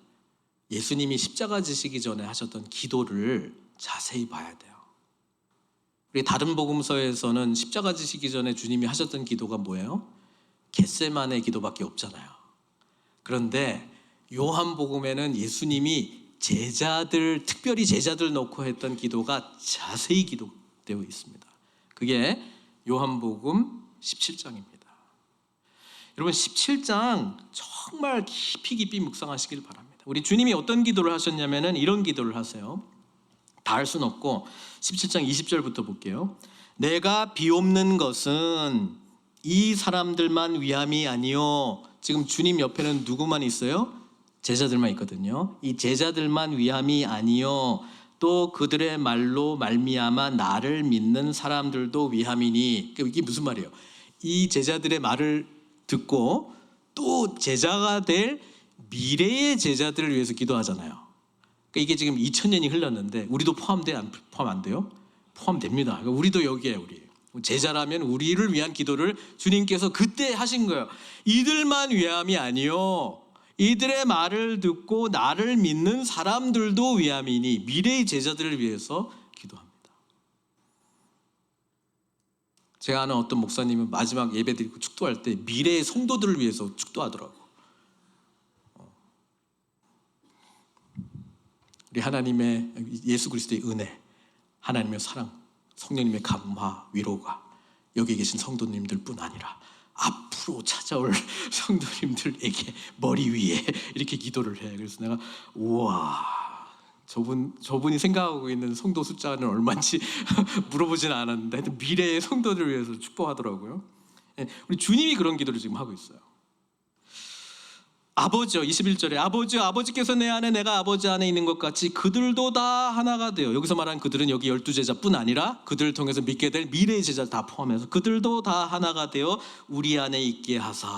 예수님이 십자가 지시기 전에 하셨던 기도를 자세히 봐야 돼요. 우리 다른 복음서에서는 십자가 지시기 전에 주님이 하셨던 기도가 뭐예요? 겟세마네 기도밖에 없잖아요. 그런데 요한복음에는 예수님이 제자들, 특별히 제자들 놓고 했던 기도가 자세히 기록되어 있습니다. 그게 요한복음 17장입니다. 여러분, 17장 정말 깊이 묵상하시길 바랍니다. 우리 주님이 어떤 기도를 하셨냐면은 이런 기도를 하세요. 다 할 수는 없고 17장 20절부터 볼게요. 내가 비옵는 것은 이 사람들만 위함이 아니요. 지금 주님 옆에는 누구만 있어요? 제자들만 있거든요. 이 제자들만 위함이 아니요. 또 그들의 말로 말미암아 나를 믿는 사람들도 위함이니. 이게 무슨 말이에요? 이 제자들의 말을 듣고 또 제자가 될 미래의 제자들을 위해서 기도하잖아요. 그러니까 이게 지금 2000년이 흘렀는데 우리도 포함 안 돼요? 포함됩니다. 그러니까 우리도 여기에 우리 제자라면 우리를 위한 기도를 주님께서 그때 하신 거예요. 이들만 위함이 아니요. 이들의 말을 듣고 나를 믿는 사람들도 위함이니. 미래의 제자들을 위해서 기도합니다. 제가 아는 어떤 목사님은 마지막 예배 드리고 축도할 때 미래의 성도들을 위해서 축도하더라고요. 우리 하나님의 예수 그리스도의 은혜, 하나님의 사랑, 성령님의 감화, 위로가 여기 계신 성도님들 뿐 아니라 앞으로 찾아올 성도님들에게 머리 위에 이렇게 기도를 해. 그래서 내가 우와, 저분이 생각하고 있는 성도 숫자는 얼마인지 물어보지는 않았는데 하여튼 미래의 성도들을 위해서 축복하더라고요. 우리 주님이 그런 기도를 지금 하고 있어요. 아버지요, 21절에 아버지요, 아버지께서 내 안에 내가 아버지 안에 있는 것 같이 그들도 다 하나가 되어. 여기서 말하는 그들은 여기 12제자뿐 아니라 그들을 통해서 믿게 될 미래의 제자를 다 포함해서 그들도 다 하나가 되어 우리 안에 있게 하사.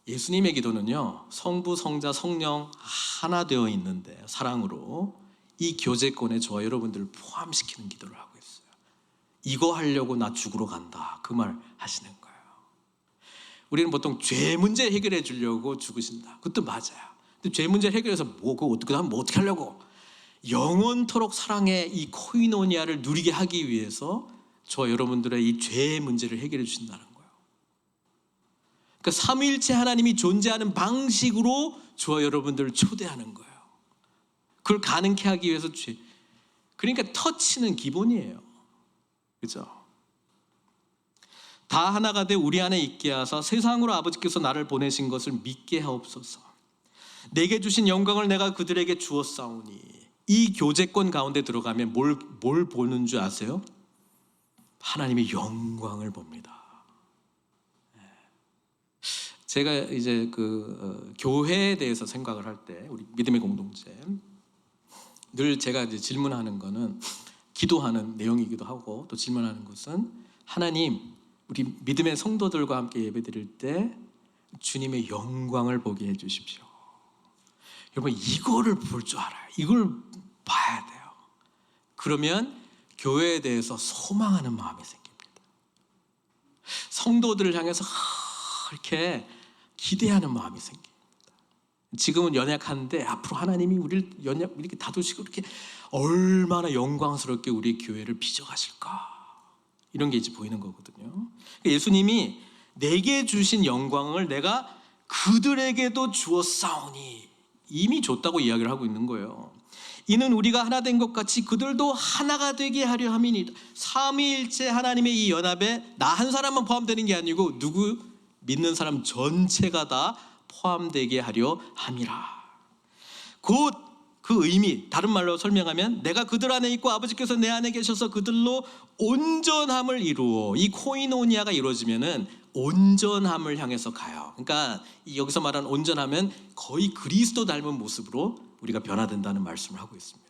예수님의 기도는요, 성부, 성자, 성령 하나 되어 있는데 사랑으로 이 교제권에 저와 여러분들을 포함시키는 기도를 하고 있어요. 이거 하려고 나 죽으러 간다, 그 말 하시는 거예요. 우리는 보통 죄 문제 해결해 주려고 죽으신다. 그것도 맞아요. 근데 죄 문제 해결해서 그거 어떻게 하면 어떻게 하려고? 영원토록 사랑의 이 코이노니아를 누리게 하기 위해서 저와 여러분들의 이 죄의 문제를 해결해 주신다는 거예요. 그러니까 삼위일체 하나님이 존재하는 방식으로 저와 여러분들을 초대하는 거예요. 그걸 가능케 하기 위해서 그러니까 터치는 기본이에요. 그렇죠? 다 하나가 돼 우리 안에 있게 하사 세상으로 아버지께서 나를 보내신 것을 믿게 하옵소서. 내게 주신 영광을 내가 그들에게 주었사오니. 이 교제권 가운데 들어가면 뭘 보는 줄 아세요? 하나님의 영광을 봅니다. 제가 이제 교회에 대해서 생각을 할 때 우리 믿음의 공동체 늘 제가 이제 질문하는 거는 기도하는 내용이기도 하고 또 질문하는 것은 하나님, 우리 믿음의 성도들과 함께 예배드릴 때 주님의 영광을 보게 해주십시오. 여러분, 이거를 볼 줄 알아요. 이걸 봐야 돼요. 그러면 교회에 대해서 소망하는 마음이 생깁니다. 성도들을 향해서 이렇게 기대하는 마음이 생깁니다. 지금은 연약한데 앞으로 하나님이 우리를 이렇게 다루시고 이렇게 얼마나 영광스럽게 우리 교회를 빚어가실까, 이런 게 이제 보이는 거거든요. 예수님이 내게 주신 영광을 내가 그들에게도 주었사오니, 이미 줬다고 이야기를 하고 있는 거예요. 이는 우리가 하나 된 것 같이 그들도 하나가 되게 하려 함이니이다. 삼위일체 하나님의 이 연합에 나 한 사람만 포함되는 게 아니고 누구 믿는 사람 전체가 다 포함되게 하려 함이라. 곧 그 의미, 다른 말로 설명하면 내가 그들 안에 있고 아버지께서 내 안에 계셔서 그들로 온전함을 이루어, 이 코이노니아가 이루어지면은 온전함을 향해서 가요. 그러니까 여기서 말하는 온전함은 거의 그리스도 닮은 모습으로 우리가 변화된다는 말씀을 하고 있습니다.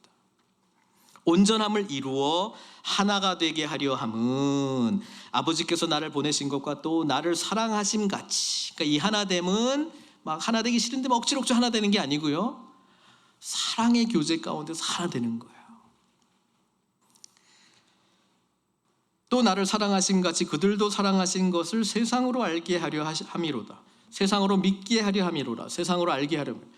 온전함을 이루어 하나가 되게 하려 함은 아버지께서 나를 보내신 것과 또 나를 사랑하심 같이, 그러니까 이 하나됨은 막 하나 되기 싫은데 막 억지로 하나 되는 게 아니고요, 사랑의 교제 가운데서 하나 되는 거예요. 또 나를 사랑하신 같이 그들도 사랑하신 것을 세상으로 알게 하려 함이로다. 세상으로 믿게 하려 함이로다. 세상으로 알게 하려 함이로다.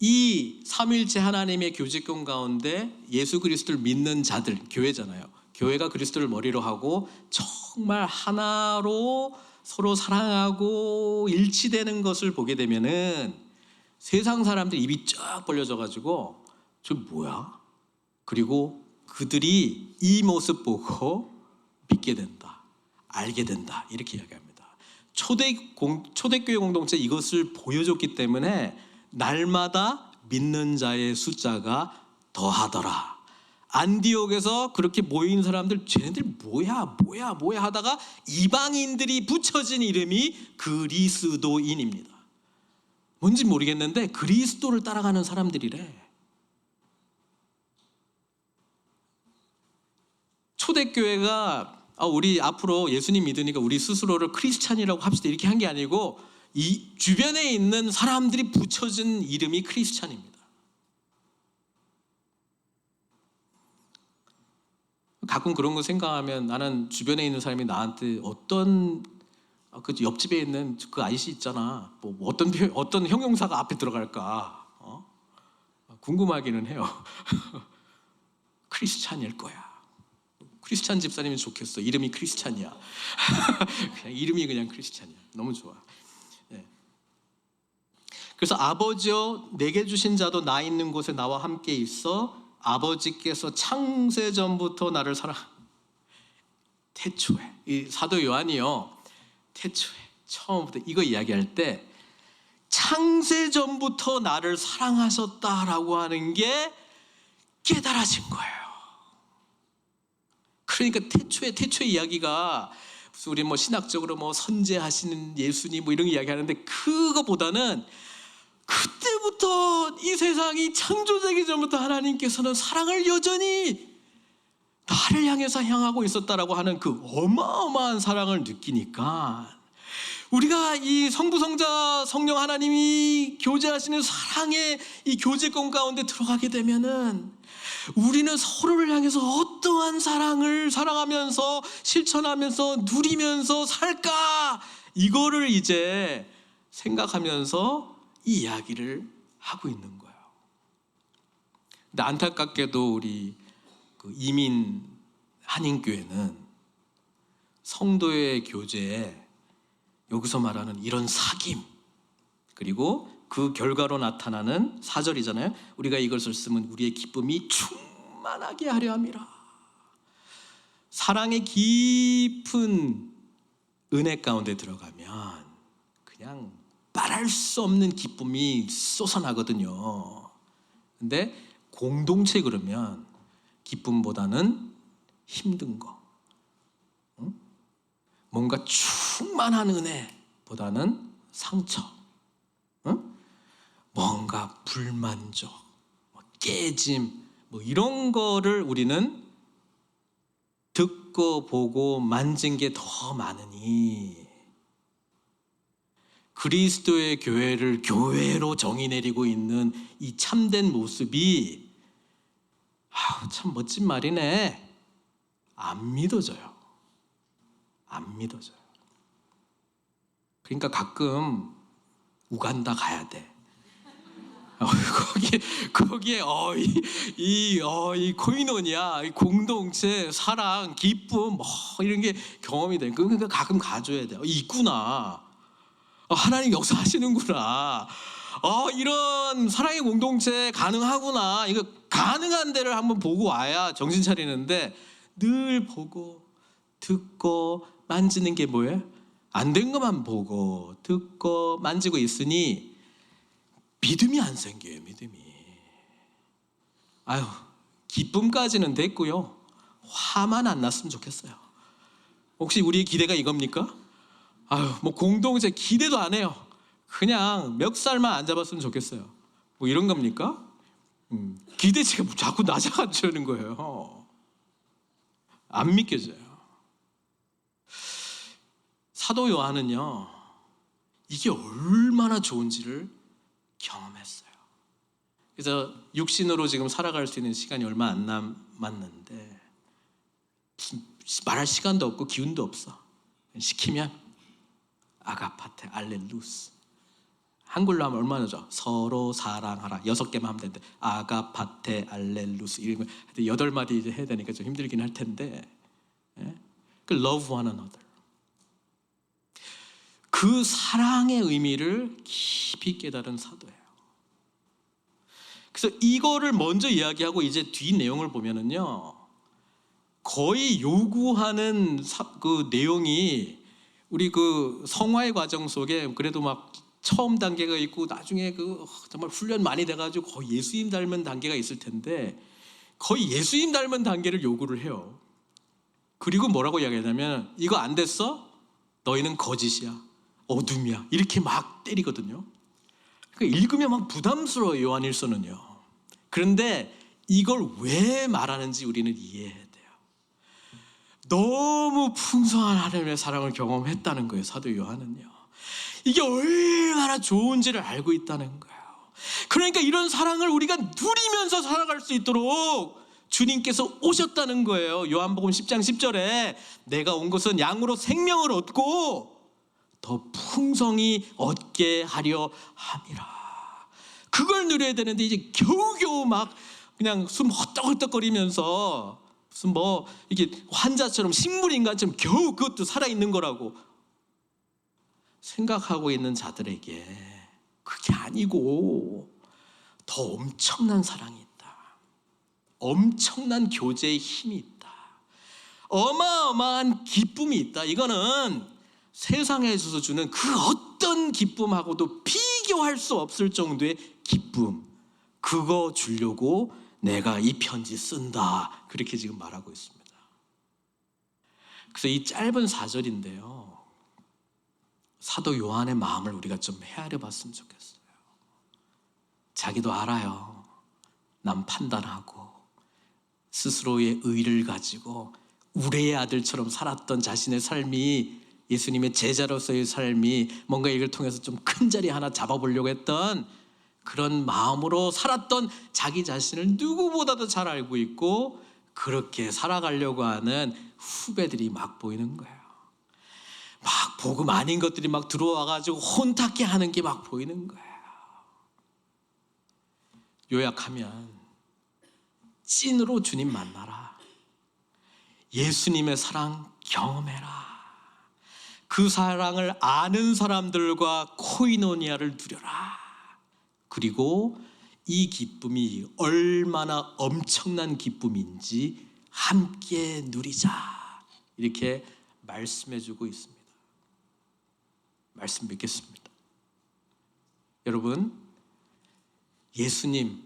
이 삼위일체 하나님의 교제권 가운데 예수 그리스도를 믿는 자들, 교회잖아요. 교회가 그리스도를 머리로 하고 정말 하나로 서로 사랑하고 일치되는 것을 보게 되면은 세상 사람들 입이 쫙 벌려져 가지고 저 뭐야? 그리고 그들이 이 모습 보고 믿게 된다, 알게 된다, 이렇게 이야기합니다. 초대교회 공동체 이것을 보여줬기 때문에 날마다 믿는 자의 숫자가 더하더라. 안디옥에서 그렇게 모인 사람들, 쟤네들 뭐야 하다가 이방인들이 붙여진 이름이 그리스도인입니다. 뭔지 모르겠는데 그리스도를 따라가는 사람들이래. 초대교회가 우리 앞으로 예수님 믿으니까 우리 스스로를 크리스찬이라고 합시다 이렇게 한 게 아니고 이 주변에 있는 사람들이 붙여진 이름이 크리스찬입니다. 가끔 그런 거 생각하면 나는 주변에 있는 사람이 나한테 어떤 그 옆집에 있는 그 아이씨 있잖아, 뭐 어떤 형용사가 앞에 들어갈까 궁금하기는 해요. 크리스찬일 거야. 크리스찬 집사님이 좋겠어. 이름이 크리스찬이야. 그냥 이름이 그냥 크리스찬이야. 너무 좋아. 네. 그래서 아버지여 내게 주신 자도 나 있는 곳에 나와 함께 있어 아버지께서 창세 전부터 나를 태초에, 이 사도 요한이요, 태초에 처음부터 이거 이야기할 때 창세 전부터 나를 사랑하셨다라고 하는 게 깨달아진 거예요. 그러니까 태초의 이야기가 무슨 우리 뭐 신학적으로 뭐 선제하시는 예수님 뭐 이런 이야기하는데 그거보다는 그때부터 이 세상이 창조되기 전부터 하나님께서는 사랑을 여전히 나를 향해서 향하고 있었다라고 하는 그 어마어마한 사랑을 느끼니까 우리가 이 성부 성자 성령 하나님이 교제하시는 사랑의 이 교제권 가운데 들어가게 되면은 우리는 서로를 향해서 어떠한 사랑을 사랑하면서 실천하면서 누리면서 살까, 이거를 이제 생각하면서 이 이야기를 하고 있는 거예요. 근데 안타깝게도 우리 그 이민 한인교회는 성도의 교제에 여기서 말하는 이런 사귐, 그리고 그 결과로 나타나는 4절이잖아요. 우리가 이것을 쓰면 우리의 기쁨이 충만하게 하려 함이라. 사랑의 깊은 은혜 가운데 들어가면 그냥 말할 수 없는 기쁨이 솟아나거든요. 근데 공동체 그러면 기쁨보다는 힘든 거, 뭔가 충만한 은혜보다는 상처, 뭔가 불만족, 깨짐, 뭐 이런 거를 우리는 듣고 보고 만진 게 더 많으니 그리스도의 교회를 교회로 정의 내리고 있는 이 참된 모습이 참 멋진 말이네, 안 믿어져요. 안 믿어져요. 그러니까 가끔 우간다 가야 돼. 거기에 이 코이노니아, 이 공동체, 사랑, 기쁨 뭐 이런 게 경험이 돼. 그러니까 가끔 가줘야 돼. 있구나. 하나님 역사하시는구나. 이런 사랑의 공동체 가능하구나. 이거 가능한 데를 한번 보고 와야 정신 차리는데 늘 보고 듣고 만지는 게 뭐예요? 안 된 것만 보고 듣고 만지고 있으니 믿음이 안 생겨요. 믿음이. 아유, 기쁨까지는 됐고요. 화만 안 났으면 좋겠어요. 혹시 우리의 기대가 이겁니까? 아유, 뭐 공동체 기대도 안 해요. 그냥 멱살만 안 잡았으면 좋겠어요. 뭐 이런 겁니까? 기대치가 자꾸 낮아가는 거예요. 안 믿겨져요. 사도 요한은요, 이게 얼마나 좋은지를 경험했어요. 그래서 육신으로 지금 살아갈 수 있는 시간이 얼마 안 남았는데 말할 시간도 없고 기운도 없어. 시키면 아가파테 알렐루스. 한글로 하면 얼마나죠? 서로 사랑하라. 6개만 하면 되는데 아가파테 알렐루스 이런 거 8마디 이제 해야 되니까 좀 힘들긴 할 텐데, 예? 그 love one another. 그 사랑의 의미를 깊이 깨달은 사도예요. 그래서 이거를 먼저 이야기하고 이제 뒤 내용을 보면은요, 거의 요구하는 그 내용이 우리 그 성화의 과정 속에 그래도 막 처음 단계가 있고 나중에 그 정말 훈련 많이 돼가지고 거의 예수님 닮은 단계가 있을 텐데 거의 예수님 닮은 단계를 요구를 해요. 그리고 뭐라고 이야기하냐면 이거 안 됐어? 너희는 거짓이야, 어둠이야, 이렇게 막 때리거든요. 그러니까 읽으면 막 부담스러워요, 요한일서는요. 그런데 이걸 왜 말하는지 우리는 이해해야 돼요. 너무 풍성한 하나님의 사랑을 경험했다는 거예요, 사도 요한은요. 이게 얼마나 좋은지를 알고 있다는 거예요. 그러니까 이런 사랑을 우리가 누리면서 살아갈 수 있도록 주님께서 오셨다는 거예요. 요한복음 10장 10절에 내가 온 것은 양으로 생명을 얻고 더 풍성히 얻게 하려 함이라. 그걸 누려야 되는데 이제 겨우겨우 막 그냥 숨 헛떡헛떡거리면서 무슨 뭐 이게 환자처럼 식물인간처럼 겨우 그것도 살아있는 거라고 생각하고 있는 자들에게 그게 아니고 더 엄청난 사랑이 있다. 엄청난 교제의 힘이 있다. 어마어마한 기쁨이 있다. 이거는 세상에서 주는 그 어떤 기쁨하고도 비교할 수 없을 정도의 기쁨, 그거 주려고 내가 이 편지 쓴다. 그렇게 지금 말하고 있습니다. 그래서 이 짧은 4절인데요, 사도 요한의 마음을 우리가 좀 헤아려 봤으면 좋겠어요. 자기도 알아요. 남 판단하고 스스로의 의를 가지고 우레의 아들처럼 살았던 자신의 삶이, 예수님의 제자로서의 삶이 뭔가 이걸 통해서 좀 큰 자리 하나 잡아보려고 했던 그런 마음으로 살았던 자기 자신을 누구보다도 잘 알고 있고 그렇게 살아가려고 하는 후배들이 막 보이는 거예요. 막 복음 아닌 것들이 막 들어와가지고 혼탁해 하는 게 막 보이는 거예요. 요약하면 찐으로 주님 만나라. 예수님의 사랑 경험해라. 그 사랑을 아는 사람들과 코이노니아를 누려라. 그리고 이 기쁨이 얼마나 엄청난 기쁨인지 함께 누리자. 이렇게 말씀해주고 있습니다. 말씀 믿겠습니다. 여러분, 예수님하고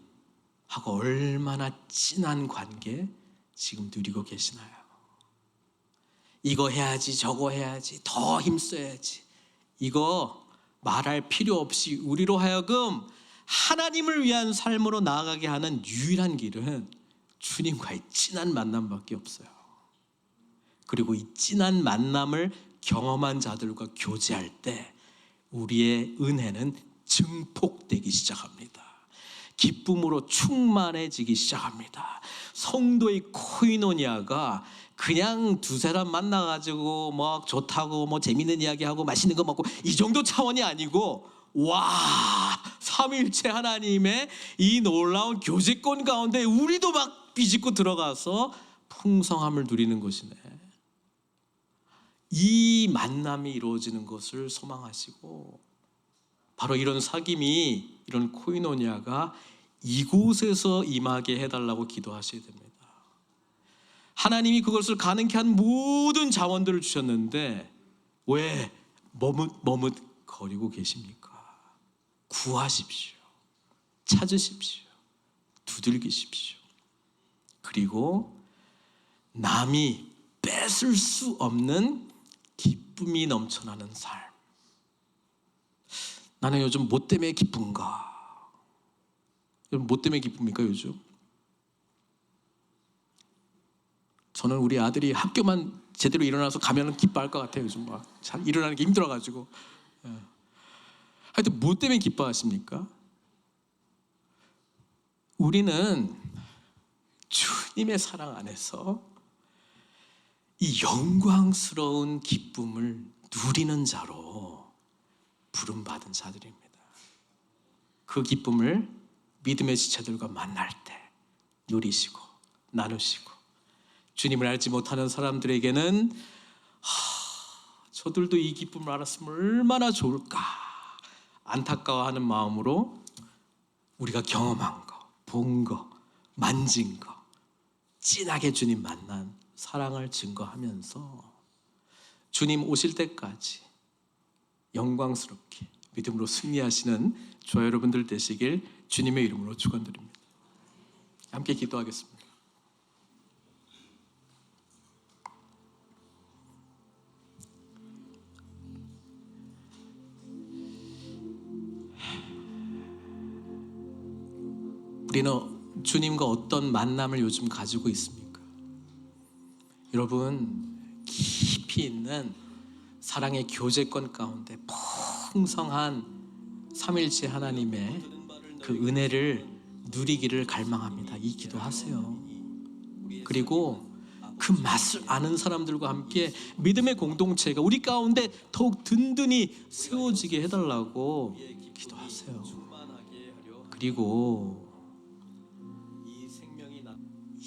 얼마나 진한 관계 지금 누리고 계시나요? 이거 해야지, 저거 해야지, 더 힘써야지, 이거 말할 필요 없이 우리로 하여금 하나님을 위한 삶으로 나아가게 하는 유일한 길은 주님과의 진한 만남밖에 없어요. 그리고 이 진한 만남을 경험한 자들과 교제할 때 우리의 은혜는 증폭되기 시작합니다. 기쁨으로 충만해지기 시작합니다. 성도의 코이노니아가 그냥 두 사람 만나가지고 뭐 좋다고 뭐 재밌는 이야기하고 맛있는 거 먹고 이 정도 차원이 아니고, 와, 삼위일체 하나님의 이 놀라운 교제권 가운데 우리도 막 비집고 들어가서 풍성함을 누리는 것이네. 이 만남이 이루어지는 것을 소망하시고 바로 이런 사귐이, 이런 코이노니아가 이곳에서 임하게 해달라고 기도하셔야 됩니다. 하나님이 그것을 가능케 한 모든 자원들을 주셨는데 왜 머뭇거리고 계십니까? 구하십시오. 찾으십시오. 두들기십시오. 그리고 남이 뺏을 수 없는 기쁨이 넘쳐나는 삶. 나는 요즘 뭐 때문에 기쁜가? 여러분, 뭐 때문에 기쁩니까 요즘? 저는 우리 아들이 학교만 제대로 일어나서 가면 기뻐할 것 같아요. 요즘 막 잘 일어나는 게 힘들어가지고. 하여튼 뭐 때문에 기뻐하십니까? 우리는 주님의 사랑 안에서 이 영광스러운 기쁨을 누리는 자로 부름받은 자들입니다. 그 기쁨을 믿음의 지체들과 만날 때 누리시고 나누시고, 주님을 알지 못하는 사람들에게는 저들도 이 기쁨을 알았으면 얼마나 좋을까 안타까워하는 마음으로 우리가 경험한 거, 본 거, 만진 거, 진하게 주님 만난 사랑을 증거하면서 주님 오실 때까지 영광스럽게 믿음으로 승리하시는 저와 여러분들 되시길 주님의 이름으로 축원드립니다. 함께 기도하겠습니다. 우리는 주님과 어떤 만남을 요즘 가지고 있습니까? 여러분, 깊이 있는 사랑의 교제권 가운데 풍성한 삼일째 하나님의 그 은혜를 누리기를 갈망합니다. 이 기도하세요. 그리고 그 맛을 아는 사람들과 함께 믿음의 공동체가 우리 가운데 더욱 든든히 세워지게 해달라고 기도하세요. 그리고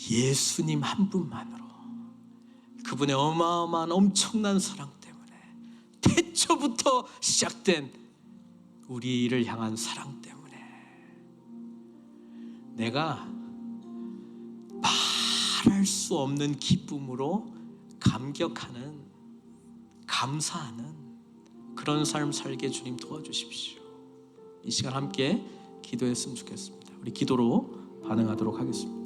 예수님 한 분만으로, 그분의 어마어마한 엄청난 사랑 때문에, 태초부터 시작된 우리를 향한 사랑 때문에 내가 말할 수 없는 기쁨으로 감격하는, 감사하는 그런 삶 살게 주님 도와주십시오. 이 시간 함께 기도했으면 좋겠습니다. 우리 기도로 반응하도록 하겠습니다.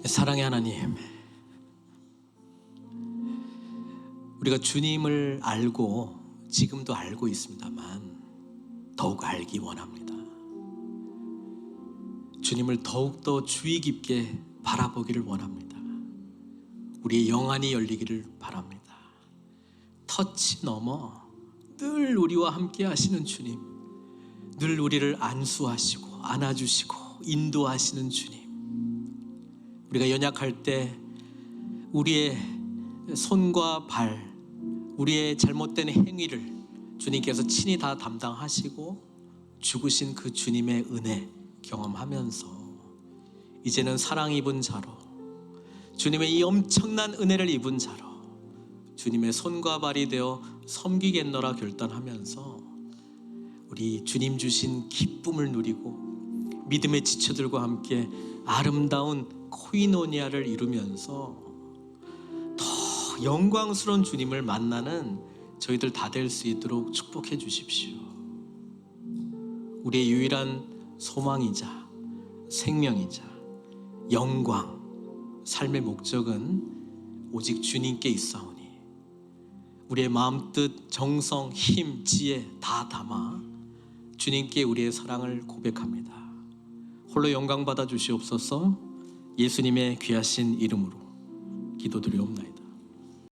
사랑의 하나님, 우리가 주님을 알고 지금도 알고 있습니다만 더욱 알기 원합니다. 주님을 더욱더 주의 깊게 바라보기를 원합니다. 우리의 영안이 열리기를 바랍니다. 터치 넘어 늘 우리와 함께 하시는 주님, 늘 우리를 안수하시고 안아주시고 인도하시는 주님, 우리가 연약할 때 우리의 손과 발, 우리의 잘못된 행위를 주님께서 친히 다 담당하시고 죽으신 그 주님의 은혜 경험하면서 이제는 사랑 입은 자로, 주님의 이 엄청난 은혜를 입은 자로 주님의 손과 발이 되어 섬기겠노라 결단하면서 우리 주님 주신 기쁨을 누리고 믿음의 지체들과 함께 아름다운 코이노니아를 이루면서 더 영광스러운 주님을 만나는 저희들 다 될 수 있도록 축복해 주십시오. 우리의 유일한 소망이자 생명이자 영광, 삶의 목적은 오직 주님께 있사오니 우리의 마음, 뜻, 정성, 힘, 지혜 다 담아 주님께 우리의 사랑을 고백합니다. 홀로 영광 받아 주시옵소서. 예수님의 귀하신 이름으로 기도드리옵나이다.